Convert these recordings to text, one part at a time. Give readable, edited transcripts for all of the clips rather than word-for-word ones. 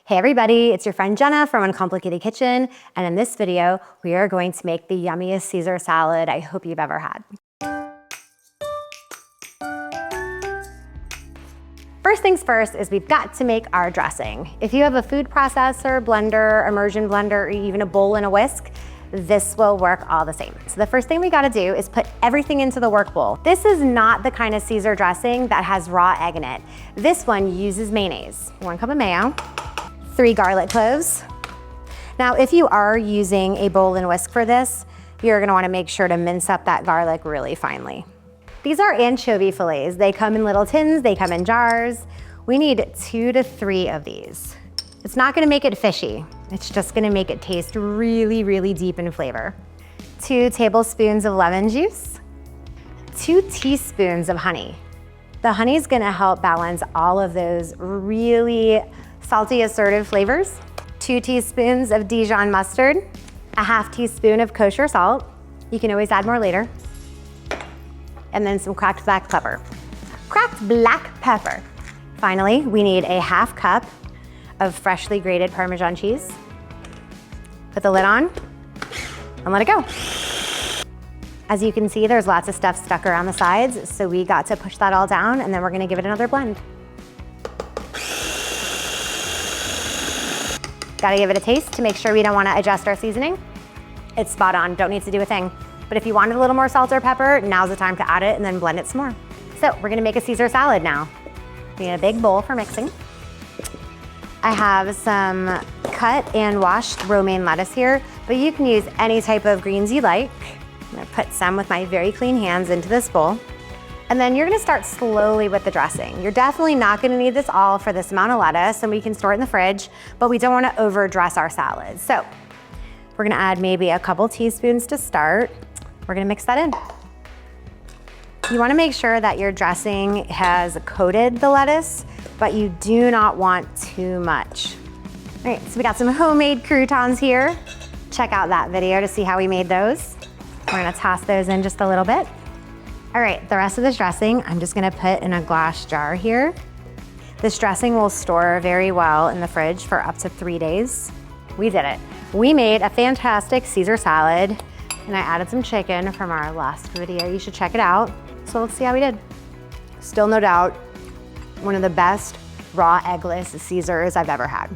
Hey everybody, it's your friend Jenna from Uncomplicated Kitchen, and in this video, we are going to make the yummiest Caesar salad I hope you've ever had. First things first is we've got to make our dressing. If you have a food processor, blender, immersion blender, or even a bowl and a whisk, this will work all the same. So the first thing we gotta do is put everything into the work bowl. This is not the kind of Caesar dressing that has raw egg in it. This one uses mayonnaise. 1 cup of mayo, 3 garlic cloves. Now, if you are using a bowl and whisk for this, you're gonna wanna make sure to mince up that garlic really finely. These are anchovy fillets. They come in little tins, they come in jars. We need 2 to 3 of these. It's not gonna make it fishy. It's just gonna make it taste really, really deep in flavor. 2 tablespoons of lemon juice, 2 teaspoons of honey. The honey is gonna help balance all of those really salty, assertive flavors. 2 teaspoons of Dijon mustard, a ½ teaspoon of kosher salt. You can always add more later. And then some cracked black pepper. Cracked black pepper. Finally, we need a ½ cup of freshly grated Parmesan cheese. Put the lid on and let it go. As you can see, there's lots of stuff stuck around the sides, so we got to push that all down, and then we're gonna give it another blend. Gotta give it a taste to make sure we don't wanna adjust our seasoning. It's spot on, don't need to do a thing. But if you wanted a little more salt or pepper, now's the time to add it and then blend it some more. So we're gonna make a Caesar salad now. We need a big bowl for mixing. I have some cut and washed romaine lettuce here, but you can use any type of greens you like. I'm gonna put some with my very clean hands into this bowl. And then you're gonna start slowly with the dressing. You're definitely not gonna need this all for this amount of lettuce, and we can store it in the fridge, but we don't wanna overdress our salad. So we're gonna add maybe a couple teaspoons to start. We're gonna mix that in. You wanna make sure that your dressing has coated the lettuce, but you do not want too much. All right, so we got some homemade croutons here. Check out that video to see how we made those. We're gonna toss those in just a little bit. All right, the rest of this dressing, I'm just gonna put in a glass jar here. This dressing will store very well in the fridge for up to 3 days. We did it. We made a fantastic Caesar salad, and I added some chicken from our last video. You should check it out. So let's see how we did. Still no doubt, one of the best raw eggless Caesars I've ever had.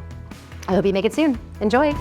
I hope you make it soon. Enjoy.